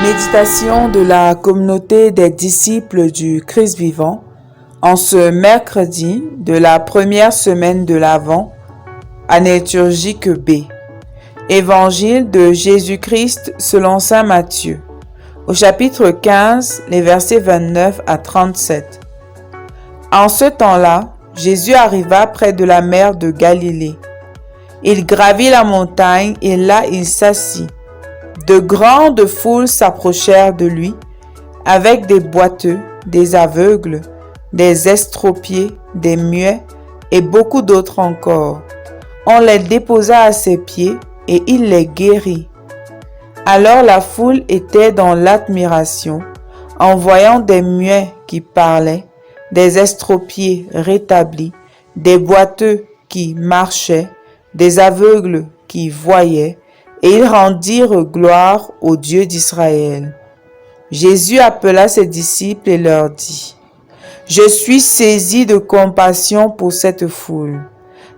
Méditation de la communauté des disciples du Christ vivant en ce mercredi de la première semaine de l'Avent, année liturgique B. Évangile de Jésus-Christ selon saint Matthieu, au chapitre 15, les versets 29 à 37. En ce temps-là, Jésus arriva près de la mer de Galilée. Il gravit la montagne et là il s'assit. De grandes foules s'approchèrent de lui, avec des boiteux, des aveugles, des estropiés, des muets et beaucoup d'autres encore. On les déposa à ses pieds et il les guérit. Alors la foule était dans l'admiration en voyant des muets qui parlaient, des estropiés rétablis, des boiteux qui marchaient, des aveugles qui voyaient, et ils rendirent gloire au Dieu d'Israël. Jésus appela ses disciples et leur dit : « Je suis saisi de compassion pour cette foule,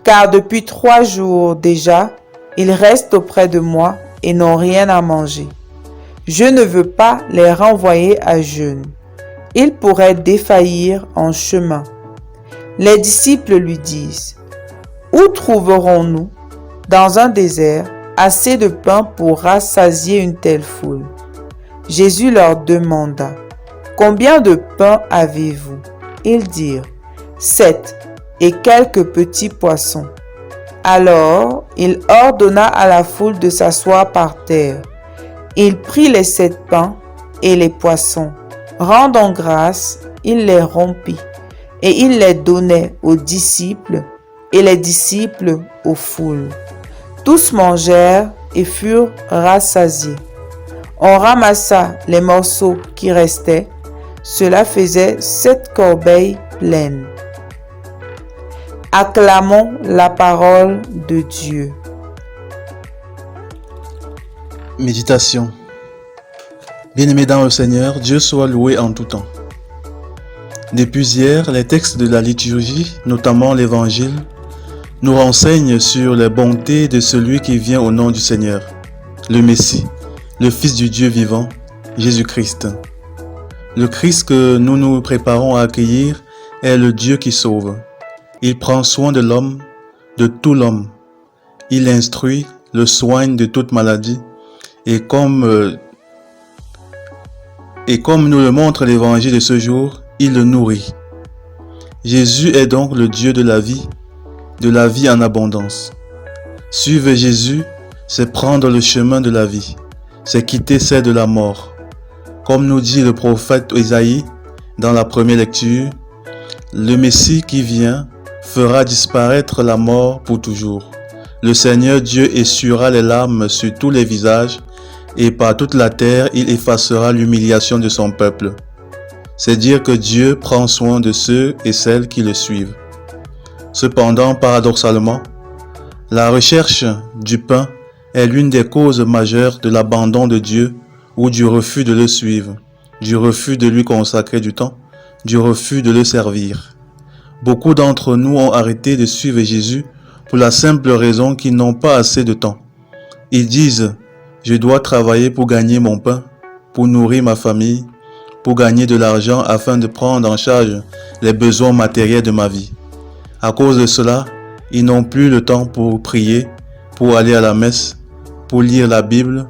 car depuis 3 jours déjà, ils restent auprès de moi et n'ont rien à manger. Je ne veux pas les renvoyer à jeûne. Ils pourraient défaillir en chemin. » Les disciples lui disent : « Où trouverons-nous, dans un désert, assez de pain pour rassasier une telle foule ? » Jésus leur demanda : « Combien de pain avez-vous ? » Ils dirent : « 7, et quelques petits poissons. » Alors il ordonna à la foule de s'asseoir par terre. Il prit les 7 pains et les poissons. Rendant grâce, il les rompit, et il les donnait aux disciples, et les disciples aux foules. Tous mangèrent et furent rassasiés. On ramassa les morceaux qui restaient. Cela faisait 7 corbeilles pleines. Acclamons la parole de Dieu. Méditation. Bien-aimés dans le Seigneur, Dieu soit loué en tout temps. Depuis hier, les textes de la liturgie, notamment l'Évangile, nous renseignent sur les bontés de celui qui vient au nom du Seigneur, le Messie, le Fils du Dieu vivant, Jésus-Christ. Le Christ que nous nous préparons à accueillir est le Dieu qui sauve. Il prend soin de l'homme, de tout l'homme. Il instruit, le soigne de toute maladie, et comme nous le montre l'Évangile de ce jour, il le nourrit. Jésus est donc le Dieu de la vie en abondance. Suivre Jésus, c'est prendre le chemin de la vie, c'est quitter celle de la mort. Comme nous dit le prophète Isaïe dans la première lecture, le Messie qui vient fera disparaître la mort pour toujours. Le Seigneur Dieu essuiera les larmes sur tous les visages, et par toute la terre il effacera l'humiliation de son peuple. C'est dire que Dieu prend soin de ceux et celles qui le suivent. Cependant, paradoxalement, la recherche du pain est l'une des causes majeures de l'abandon de Dieu ou du refus de le suivre, du refus de lui consacrer du temps, du refus de le servir. Beaucoup d'entre nous ont arrêté de suivre Jésus pour la simple raison qu'ils n'ont pas assez de temps. Ils disent : je dois travailler pour gagner mon pain, pour nourrir ma famille, pour gagner de l'argent afin de prendre en charge les besoins matériels de ma vie. À cause de cela, ils n'ont plus le temps pour prier, pour aller à la messe, pour lire la Bible,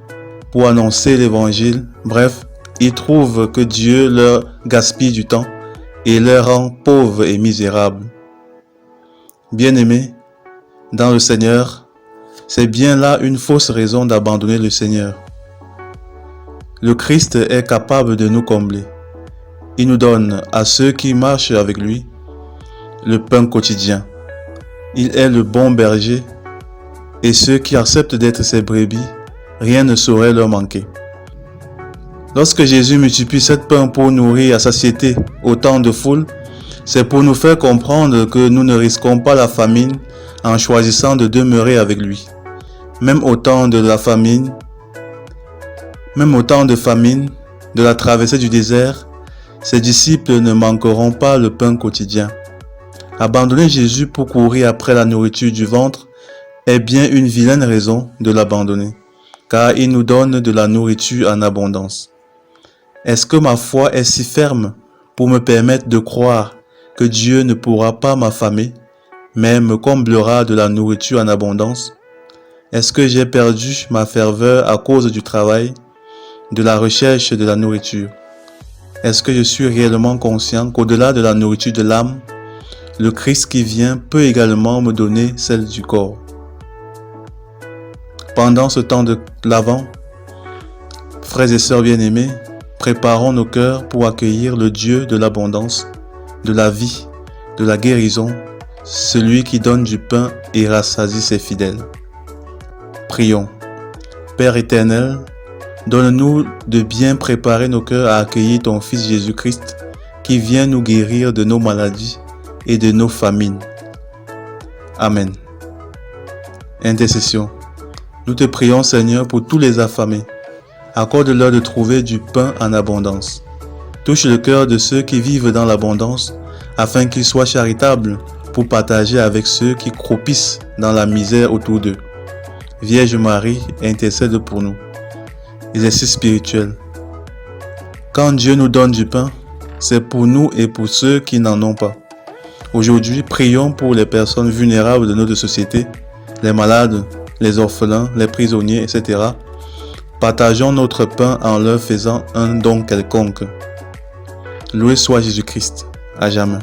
pour annoncer l'Évangile. Bref, ils trouvent que Dieu leur gaspille du temps et leur rend pauvres et misérables. Bien-aimés, dans le Seigneur, c'est bien là une fausse raison d'abandonner le Seigneur. Le Christ est capable de nous combler. Il nous donne, à ceux qui marchent avec lui, le pain quotidien. Il est le bon berger, et ceux qui acceptent d'être ses brebis, rien ne saurait leur manquer. Lorsque Jésus multiplie 7 pains pour nourrir à satiété autant de foules, c'est pour nous faire comprendre que nous ne risquons pas la famine en choisissant de demeurer avec lui. Même au temps de famine, de la traversée du désert, ses disciples ne manqueront pas le pain quotidien. Abandonner Jésus pour courir après la nourriture du ventre est bien une vilaine raison de l'abandonner, car il nous donne de la nourriture en abondance. Est-ce que ma foi est si ferme pour me permettre de croire que Dieu ne pourra pas m'affamer, mais me comblera de la nourriture en abondance? Est-ce que j'ai perdu ma ferveur à cause du travail, de la recherche de la nourriture? Est-ce que je suis réellement conscient qu'au-delà de la nourriture de l'âme, le Christ qui vient peut également me donner celle du corps? Pendant ce temps de l'Avent, frères et sœurs bien-aimés, préparons nos cœurs pour accueillir le Dieu de l'abondance, de la vie, de la guérison, celui qui donne du pain et rassasie ses fidèles. Prions. Père éternel, donne-nous de bien préparer nos cœurs à accueillir ton Fils Jésus-Christ qui vient nous guérir de nos maladies et de nos famines. Amen. Intercession. Nous te prions Seigneur pour tous les affamés. Accorde-leur de trouver du pain en abondance. Touche le cœur de ceux qui vivent dans l'abondance afin qu'ils soient charitables pour partager avec ceux qui croupissent dans la misère autour d'eux. Vierge Marie, intercède pour nous. Exercice spirituel. Quand Dieu nous donne du pain, c'est pour nous et pour ceux qui n'en ont pas. Aujourd'hui, prions pour les personnes vulnérables de notre société, les malades, les orphelins, les prisonniers, etc. Partageons notre pain en leur faisant un don quelconque. Loué soit Jésus-Christ, à jamais.